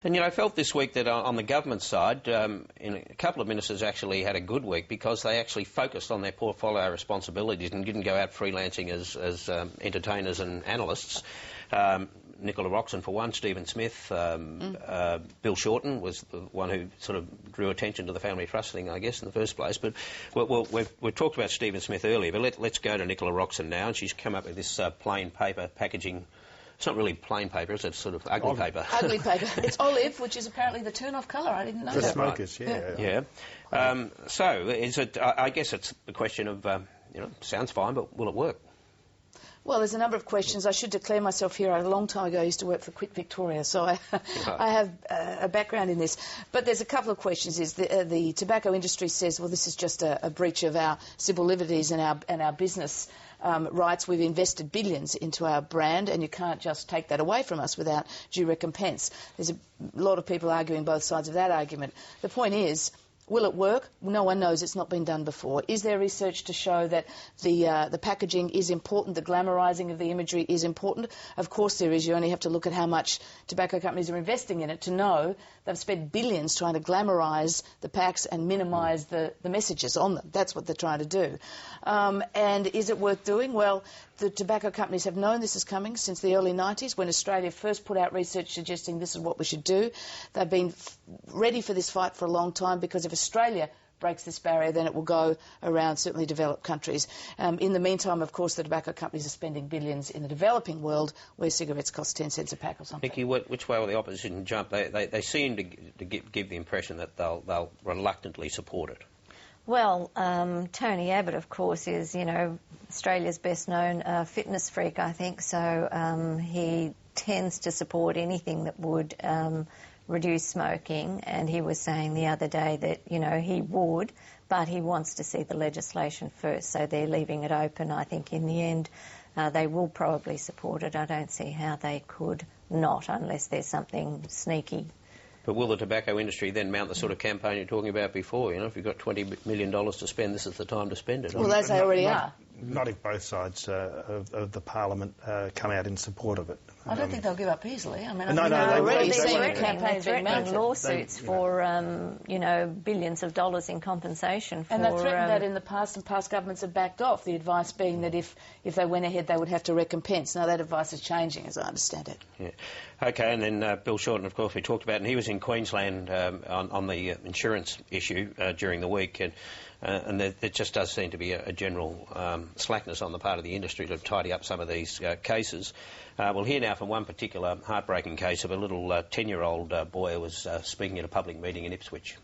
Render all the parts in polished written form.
And, I felt this week that on the government side, a couple of ministers actually had a good week because they actually focused on their portfolio responsibilities and didn't go out freelancing as entertainers and analysts. Nicola Roxon, for one, Stephen Smith, Bill Shorten was the one who sort of drew attention to the family trust thing, I guess, in the first place. But we've talked about Stephen Smith earlier, but let's go to Nicola Roxon now, and she's come up with this plain paper packaging. It's not really plain paper, it's sort of ugly paper. Ugly paper. It's olive, which is apparently the turn-off colour. I didn't know that. For smokers, yeah. So, is it? I guess it's the question of, sounds fine, but will it work? Well, there's a number of questions. I should declare myself here. A long time ago I used to work for Quit Victoria, so I have a background in this. But there's a couple of questions. The tobacco industry says, well, this is just a breach of our civil liberties and our business rights. We've invested billions into our brand, and you can't just take that away from us without due recompense. There's a lot of people arguing both sides of that argument. The point is, will it work? No one knows. It's not been done before. Is there research to show that the packaging is important, the glamorising of the imagery is important? Of course there is. You only have to look at how much tobacco companies are investing in it to know they've spent billions trying to glamorise the packs and minimise the messages on them. That's what they're trying to do. And is it worth doing? Well, the tobacco companies have known this is coming since the early 90s, when Australia first put out research suggesting this is what we should do. They've been ready for this fight for a long time, because if Australia breaks this barrier, then it will go around certainly developed countries. In the meantime, of course, the tobacco companies are spending billions in the developing world, where cigarettes cost 10 cents a pack or something. Nicky, which way will the opposition jump? They seem to give the impression that they'll reluctantly support it. Well, Tony Abbott, of course, is, Australia's best-known fitness freak, I think, so he tends to support anything that would reduce smoking, and he was saying the other day that, he would, but he wants to see the legislation first, so they're leaving it open. I think in the end they will probably support it. I don't see how they could not, unless there's something sneaky. But will the tobacco industry then mount the sort of campaign you're talking about before? If you've got $20 million to spend, this is the time to spend it. Well, as they already are. Not if both sides of the Parliament come out in support of it. I don't think they'll give up easily. I mean, No, I've already seen a campaign being threatening mounted. lawsuits for, billions of dollars in compensation for... And they've threatened that in the past, and past governments have backed off, the advice being that if they went ahead, they would have to recompense. Now, that advice is changing, as I understand it. Yeah. OK, and then Bill Shorten, of course, we talked about, and he was in Queensland on the insurance issue during the week, and there just does seem to be a general slackness on the part of the industry to tidy up some of these cases. We'll hear now from one particular heartbreaking case of a little 10-year-old boy who was speaking at a public meeting in Ipswich.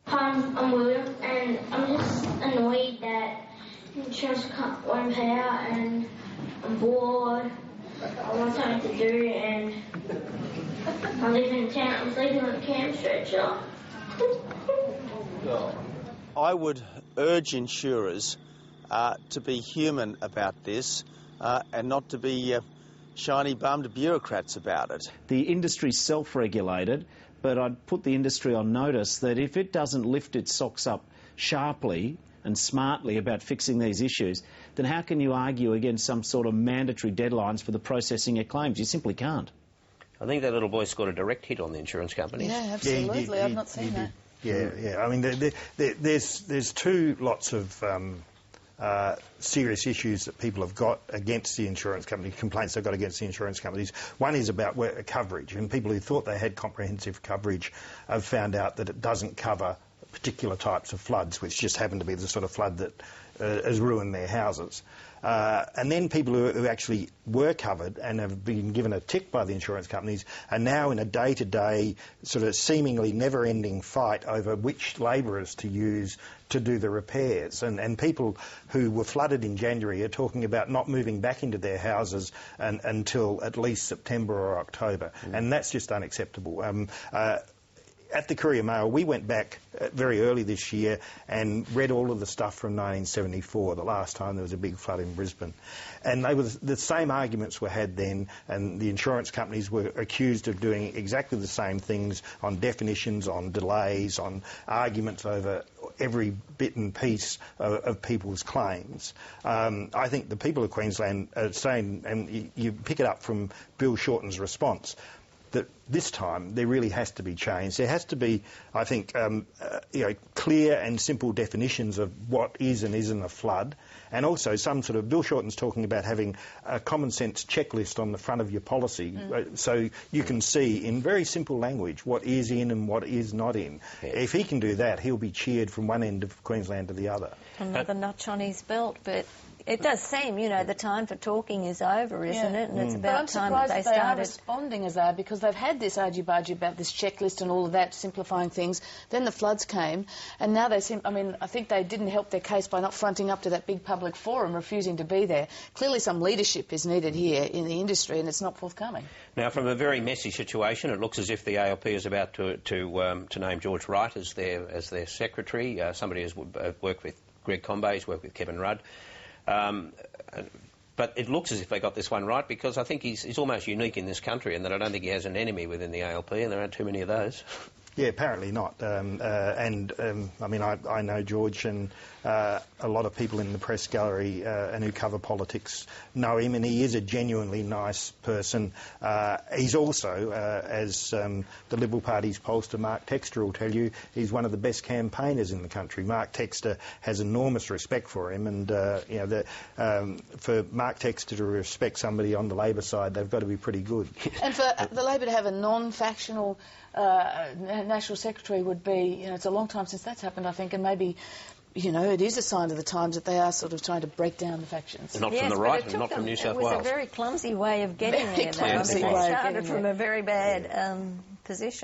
Hi, I'm William, and I'm just annoyed that insurance won't pay out, and I'm bored. I want something to do, and I live in town. I'm sleeping on a camp stretcher. I would urge insurers to be human about this and not to be shiny-bummed bureaucrats about it. The industry's self-regulated, but I'd put the industry on notice that if it doesn't lift its socks up sharply and smartly about fixing these issues, then how can you argue against some sort of mandatory deadlines for the processing of claims? You simply can't. I think that little boy scored a direct hit on the insurance companies. Yeah, absolutely. Yeah, I've not seen that. Yeah. I mean, there's two lots of serious issues that people have got against the insurance company, complaints they've got against the insurance companies. One is about coverage, and people who thought they had comprehensive coverage have found out that it doesn't cover particular types of floods, which just happen to be the sort of flood that has ruined their houses. And then people who actually were covered and have been given a tick by the insurance companies are now in a day-to-day sort of seemingly never-ending fight over which labourers to use to do the repairs. And people who were flooded in January are talking about not moving back into their houses until at least September or October. And that's just unacceptable. At the Courier Mail, we went back very early this year and read all of the stuff from 1974, the last time there was a big flood in Brisbane. And the same arguments were had then, and the insurance companies were accused of doing exactly the same things on definitions, on delays, on arguments over every bit and piece of people's claims. I think the people of Queensland are saying, and you pick it up from Bill Shorten's response, that this time there really has to be change. There has to be, I think, clear and simple definitions of what is and isn't a flood, and also some sort of, Bill Shorten's talking about having a common sense checklist on the front of your policy, so you can see in very simple language what is in and what is not in. Yeah. If he can do that, he'll be cheered from one end of Queensland to the other. Another notch on his belt, but it does seem, the time for talking is over, isn't it? And it's about time that they started. They are responding as they are, because they've had this argy-bargy about this checklist and all of that, simplifying things. Then the floods came, and now they seem, I think they didn't help their case by not fronting up to that big public forum, refusing to be there. Clearly some leadership is needed here in the industry, and it's not forthcoming. Now, from a very messy situation, it looks as if the ALP is about to name George Wright as their secretary. Somebody has worked with Greg Combay, has worked with Kevin Rudd. But it looks as if they got this one right, because I think he's almost unique in this country, and that I don't think he has an enemy within the ALP, and there aren't too many of those. Yeah, apparently not. I know George, and a lot of people in the press gallery and who cover politics know him, and he is a genuinely nice person. He's also, as the Liberal Party's pollster Mark Textor will tell you, he's one of the best campaigners in the country. Mark Textor has enormous respect for him, and for Mark Textor to respect somebody on the Labor side, they've got to be pretty good. And for the Labor to have a non-factional National Secretary would be, it's a long time since that's happened, I think, and maybe, it is a sign of the times that they are sort of trying to break down the factions. Not from the right and not from New South Wales. It was a very clumsy way of getting there. Clumsy way started from a very bad position.